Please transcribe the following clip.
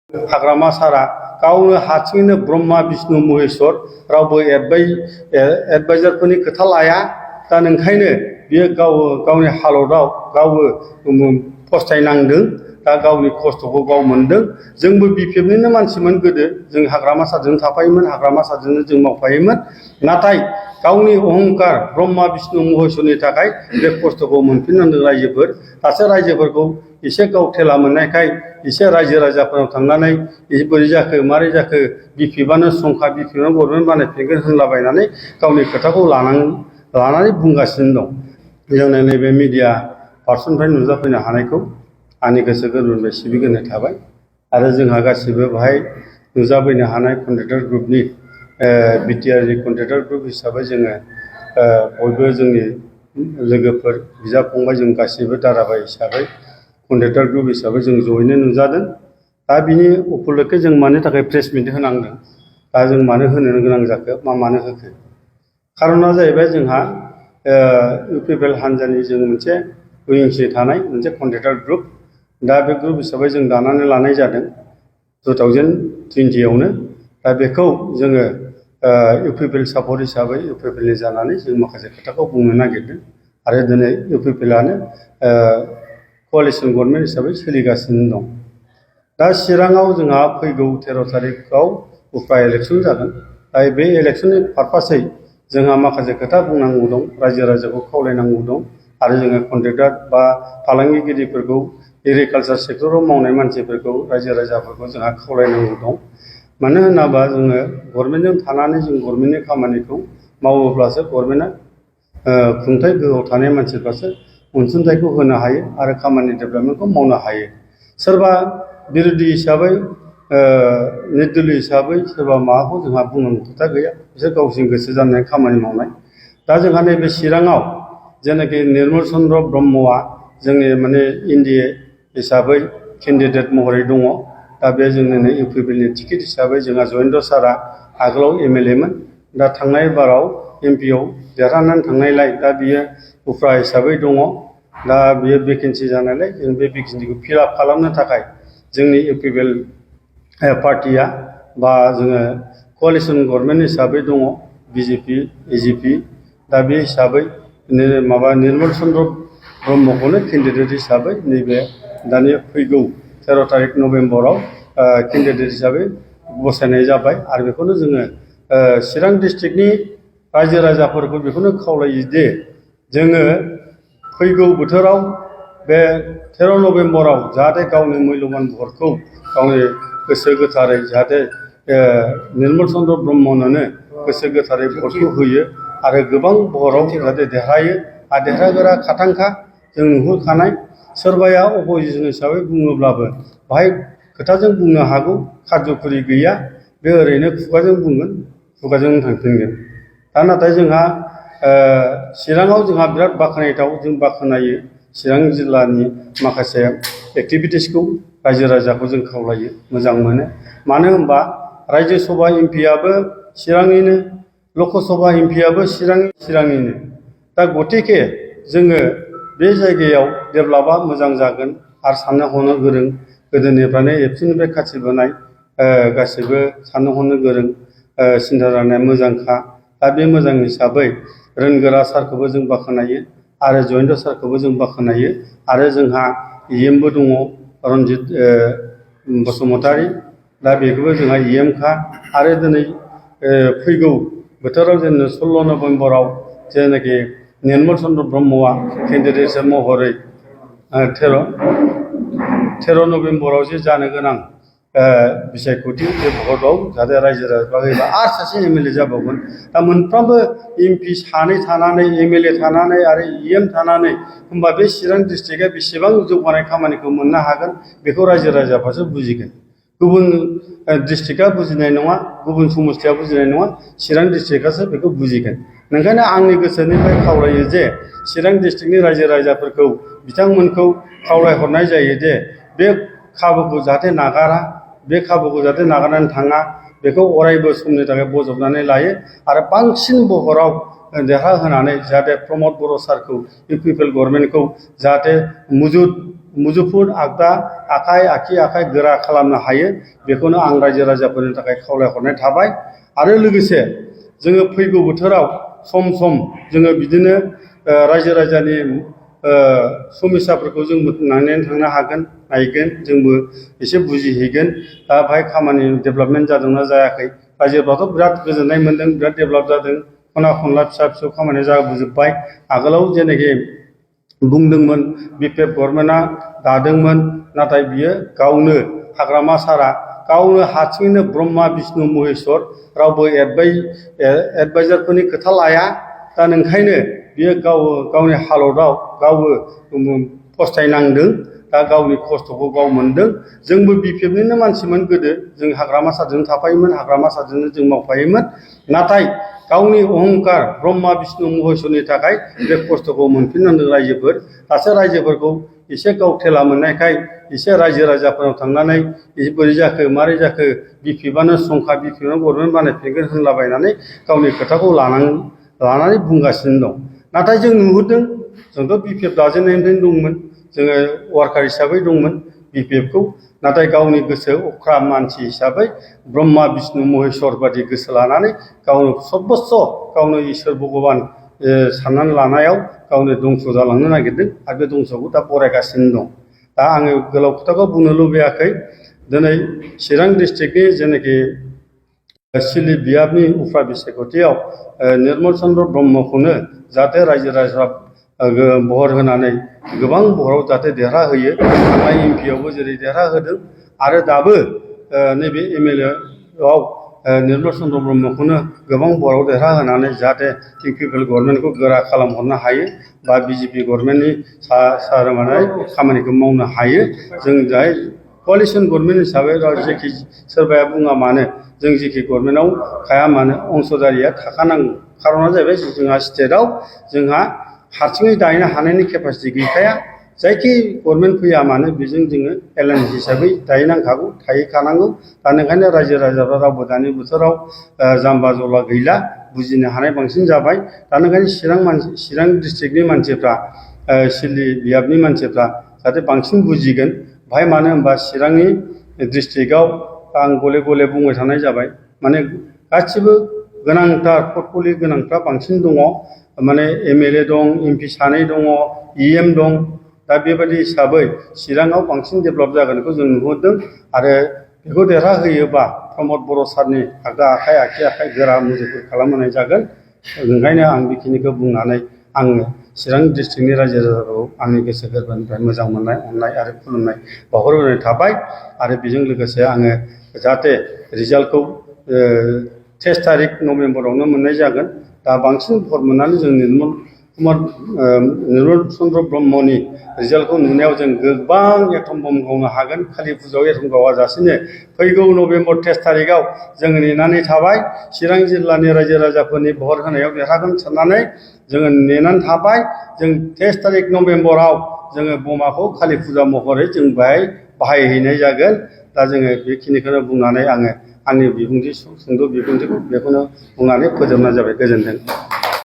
हाग्रामा सारा गावनो हारसिङैनो ब्रह्मा विष्णु महेश्वर रावबो एडभाइजारफोरनि खोथा लाया। दा ओंखायनो बियो गावनि हालोदाव गावबो फस्थायनांदों। दा गावनि खस्थ'खौ गाव मोनदों। जोंबो बिपिएफनिनो मानसिमोन गोदो। जों हाग्रामा सारजों थाफायोमोन, हाग्रामा सारजोंनो जों मावफायोमोन। नाथाय गावनि अहंकार ब्रह्मा विष्णु महेश्वरनि थाखाय बे खस्थ'खौ मोनफिननांदों रायजोफोर। दासो रायजोफोरखौ एसे गाव थेला मोननायखाय एसे रायजो राजाफोराव थांनानै बोरै जाखो मारै जाखो बिपिएफआनो संखा बिपिएफआनो गभर्नमेन्ट बानायफिनगोन होनलाबायनानै गावनि खोथाखौ लानानै बुंगासिनो दं। जोंनो नैबे मिडिया पार्सननिफ्राय नुजाफैनो हानायखौ आंनि गोसो गोरबोनिफ्राय सिबिग्रोनाय थाबाय। आरो जोंहा गासिबो बाहाय नुजाफैनो हानाय कन्ट्रेक्टर ग्रुपनि बिटिआरनि कन्ट्रेक्टर ग्रुप हिसाबै जोङो बयबो जोंनि लोगोफोर बिदा फंबाय जों गासिबो दाराबाय हिसाबै कन्ट्रेक्टर ग्रुप हिसाबै जों जयैनो नुजादों। दा बिनि उपलक्खे जों मानि थाखाय प्रेस मिट होनांदों, दा जों मानो होनो गोनां जाखो, मानो होखो? खारना जाहैबाय जोंहा इउपिपिएल हान्जानि जों मोनसे उइंसि थानाय मोनसे कन्ट्रेक्टर ग्रुप। दा बे ग्रुप हिसाबै जों दानानै लानाय जादों 2020आवनो। दा बेखौ जोङो इउपिपिएल सापर्ट हिसाबै इउपिपिएलनि जानानै जों माखासे खोथाखौ बुंनो नागिरदों। आरो दिनै इउपिपिएलआनो क'लिसन गभर्नमेन्ट हिसाबै सोलिगासिनो दं। दा चिराङाव जोंहा फैगौ 13 तारिखआव उफ्रा इलेक्सन जागोन। दा बे इलेक्सननि पारपासै जोंहा माखासे खोथा बुंनांगौ दं, रायजो राजाखौ खावलायनांगौ दं। आरो जोङो कन्ट्रेक्टर बा फालांगिगिरिफोरखौ एग्रिकालसार सेक्टराव मावनाय मानसिफोरखौ रायजो राजाफोरखौ जोंहा खावलायनांगौ दं। मानो होनोबा जोङो गभर्नमेन्टजों थानानै जों गभर्नमेन्टनि खामानिखौ मावोब्लासो गभर्नमेन्टआ खुंथाय गोहोआव थानाय मानसिफ्रासो अनसुंथाइखौ होनो हायो आरो खामानि डेभेलपमेन्टखौ मावनो हायो। सोरबा बिरोधि हिसाबै निर्दलीय हिसाबै सोरबा माबाखौ जोंहा बुंनांगौ खोथा गैया। बिसोर गावसोरनि गोसो जानाय खामानि मावनाय। दा जोंहा नैबे चिराङाव जेनाखि निर्मल चन्द्र ब्रह्मआ जोंनि माने एनडिए हिसाबै केन्डिडेट महरै दङ। दा बे जोंनिनो इउपिपिएलनि टिकेट हिसाबै जोंहा जयेन्द्र सारआ आगोलाव एमएलएमोन। दा थांनाय बाराव एमपिआव देरहानानै थांनायलाय दा बियो उफ्रा हिसाबै दङ। दा बियो भेकेन्सि जानायलाय जों बे भेकेन्सिखौ फिलआप खालामनो थाखाय जोंनि इउपिपिएल पार्टिया बा जोङो क'लिसन गभर्नमेन्ट हिसाबै दङ बिजेपि एजिपि। दा बे हिसाबै निर्मल चन्द्र ब्रह्मखौनो केन्डिडेट हिसाबै नैबे दानि फैगौ 13 तारिख नभेम्बराव केन्डिडेट हिसाबै गसायनाय जाबाय। आरो बेखौनो जोङो चिरां डिस्ट्रिक्टनि रायजो राजाफोरखौ बेखौनो खावलायो जे जोङो फैगौ बोथोराव बे 13 नभेम्बराव जाहाथे गावनि मुल्यबान भटखौ गावनि गोसो गोथारै जाहाथे निर्मल चन्द्र ब्रह्मनोनो गोसो गोथारै भटखौ होयो आरो गोबां भटआव जाहाथे देरहायो। आरो देरहागोरा खाथांखा जों नुहुरखानाय। सोरबाया अपोजिसन हिसाबै बुङोब्लाबो बाहाय खोथाजों बुंनो हागौ, खारजुखुरि गैया। बे ओरैनो खुगाजों बुंगोन, खुगाजों थांफिनगोन। दा नाथाय जोंहा चिराङाव जोंहा बिराद बाख्नायथाव, जों बाख्नायो चिरां जिल्लानि माखासे एक्टिभिटिसखौ। रायजो राजाखौ जों खावलायो, मोजां मोनो। मानो होनबा रायजो सभा एमपिआबो चिरांनिनो, लकसभा एमपिआबो चिरांनिनो। दा गतिके जोङो बे जायगायाव डेभेलपआ मोजां जागोन। आरो साननो हनो गोरों, गोदोनिफ्रायनो एबसुनिफ्राय खाथिबोनाय गासिबो साननो हनो गोरों, सिन्था जानाया मोजांखा। दा बे मोजां हिसाबै रोनगोरा सारखौबो जों बाख्नायो आरो जयेन्द्र सारखौबो जों बाख्नायो। आरो जोंहा इएमबो दङ रन्जित बसुमतारी। दा बेखौबो जोंहा इएमखा। आरो दिनै फैगौ बोथोराव जोङो 16 नभेम्बराव जेनाखि निर्मल चन्द्र ब्रह्मआ केन्डिडेट महरै 13 नभेम्बराव जे जानो गोनां बिसायख'थि बे भटआव जाहाथे रायजो राजाफ्रा होयोबा आरो सासे एमएलए जाबावगोन। दा मोनफ्रोमबो एमपि सानै थानानै, एमएलए थानानै आरो इएम थानानै होमबा बे चिरां डिस्ट्रिक्टआ बेसेबां जौगानाय खामानिखौ मोननो हागोन बेखौ रायजो राजाफ्रासो बुजिगोन। गुबुन डिस्ट्रिक्टआ बुजिनाय नङा, गुबुन समस्थिया बुजिनाय नङा, चिरां डिस्ट्रिक्टआसो बेखौ बुजिगोन। ओंखायनो आंनि गोसोनिफ्राय खावलायो जे चिरां डिस्ट्रिक्टनि रायजो राजाफोरखौ बिथांमोनखौ खावलायहरनाय जायो जे बे खाबुखौ जाहाथे नागारा, बे खाबुखौ जाहाथे नागारनानै थाङा, बेखौ अरायबो समनि थाखाय बजबनानै लायो। आरो बांसिन बहराव देरहाहोनानै जाहाथे प्रमद बर' सारखौ इउपिपिएल गभर्नमेन्टखौ जाहाथे मुजुफुर आगदा आखाइ गोरा खालामनो हायो बेखौनो आं रायजो राजाफोरनि थाखाय खावलायहरनाय थाबाय। आरो लोगोसे जोङो फैगौ बोथोराव सम सम जोङो बिदिनो रायजो राजानि समस्याफोरखौ जों नायनानै थांनो हागोन, नायगोन, जोंबो एसे बुजिहैगोन। दा बेहाय खामानि डेभेलपमेन्ट जादोंना जायाखै, रायजोफ्राथ' बिराद गोजोननाय मोन्दों, बिराद डेभेलप जादों, खना खनला फिसा फिसौ खामानि जाबोजोब्बाय। आगोलाव जेनाखि बुंदोंमोन बिपिएफ गभर्नमेन्टआ दादोंमोन, नाथाय बियो गावनो हाग्रामा सारा गावनो हारसिङैनो ब्रह्मा बिष्णु महेश्वर रावबो एडभाइजारफोरनि खोथा लाया। दा ओंखायनो बियो गावनि हालोदाव गावबो फस्थायनांदों। दा गावनि खस्थ'खौ गाव मोनदों। जोंबो बिपिएफनिनो मानसिमोन गोदो, जों हाग्रामा सारजों थाफायोमोन, हाग्रामा सारजोंनो जों मावफायोमोन। नाथाय गावनि अहंकार ब्रह्मा बिष्णु महेश्वरनि थाखाय बे खस्थ'खौ मोनफिननांदों रायजोफोर। दासो रायजोफोरखौ एसे गाव थेला मोननायखाय एसे रायजो राजाफोराव थांनानै बोरै जाखो मारै जाखो बिपिएफआनो स्ट्रंखा, बिपिएफआनो गभर्नमेन्ट बानायफिनगोन होनलाबायनानै गावनि खोथाखौ लानानै बुंगासिनो दं। नाथाय जों नुहुरदों, जोंथ' बिपिएफ दाजेननायनिफ्रायनो दंमोन, जोङो वार्कार हिसाबै दंमोन बिपिएफखौ। नाथाय गावनि गोसो अख्रा मानसि हिसाबै ब्रह्मा बिष्णु महेश्वर बादि गोसो लानानै गावनो सर्बस्व गावनो इसोर भगबान साननानै लानायाव गावनो दंस' जालांनो नागिरदों आरो बे दंस'खौ दा बरायगासिनो दं। दा आङो गोलाव खोथाखौ बुंनो लुबैयाखै। दिनै चिरां डिस्ट्रिक्टनि जेनाखि सिलि बियाबनि उफ्रा बिसायख'थियाव निर्मल चन्द्र ब्रह्मखौनो जाहाथे रायजो राजाफ्रा भट होनानै गोबां भटआव जाहाथे देरहाहोयो। थांनाय एमपिआवबो जेरै देरहाहोदों आरो दाबो नैबे एमएलएआव निर्मल चन्द्र ब्रह्मखौनो गोबां भटआव देरहाहोनानै जाहाथे इउपिपिएल गभर्नमेन्टखौ गोरा खालामहरनो हायो बा बिजेपि गभर्नमेन्टनि सारमानाय खामानिखौ मावनो हायो। जों जाय क'लिशन गभर्नमेन्ट हिसाबै जेखि सोरबाया बुङा मानो, जों जेखि गभर्नमेन्टआव थाया मानो अंशदारिया थाखानांगौ। खारना जाहैबाय जोंहा स्टेटआव जोंहा हारसिङै दायनो हानायनि केपासिटि गैखाया। जायखि गभर्नमेन्ट फैया मानो बेजों जोङो एलायन्स हिसाबै दायनांखागौ, थाहैखानांगौ। दा ओंखायनो रायजो राजाफ्रा रावबो दानि बोथोराव जाम्बा जला गैला, बुजिनो हानाय बांसिन जाबाय। दा ओंखायनो चिरां डिस्ट्रिक्टनि मानसिफ्रा सिलि बियाबनि मानसिफ्रा जाहाथे बांसिन बुजिगोन। बेहाय मानो होनबा चिरांनि डिस्ट्रिक्टआव आं गले गले बुंबाय थानाय जाबाय, माने गासिबो गोनांथार पर्टफलिय' गोनांफ्रा बांसिन दङ। माने एमएलए दं, एमपि सानै दङ, इएम दं। दा बेबायदि हिसाबै चिराङाव बांसिन डेभेलप जागोनखौ जों नुहुरदों। आरो बेखौ देरहाहोयोबा प्रमद बर' सारनि आखाइ गोरा मुजुफुर खालामहोनाय जागोन। ओंखायनो आं बेखिनिखौ बुंनानै आङो चिरां डिस्ट्रिक्टनि रायजो राजाखौ आंनि गोसो गोरबोनिफ्राय मोजां मोननाय, अननाय आरो खुलुमनाय बावहरग्रोनाय थाबाय। आरो बेजों लोगोसे आङो जाहाथे रिजाल्टखौ 23 तारिख नभेम्बरावनो मोननाय जागोन। दा बांसिन भट मोननानै जों निर्मल चन्द्र ब्रह्मनि रिजाल्टखौ नुनायाव जों गोबां एटम बम गावनो हागोन। खालि फुजायाव एटम गावाजासिनो फैगौ नभेम्बर 23 तारिखआव जों नेनानै थाबाय। चिरां जिल्लानि रायजो राजाफोरनि भट होनायाव देरहागोन साननानै जोङो नेनानै थाबाय। जों 23 तारिख नभेम्बराव जोङो बमाखौ खालि फुजा महरै जों बेहाय बाहायहैनाय जागोन। दा जोङो बेखिनिखौनो बुंनानै आङो आंनि सुंद' बिबुंथिखौ बेखौनो बुंनानै फोजोबनाय जाबाय। गोजोन्थों।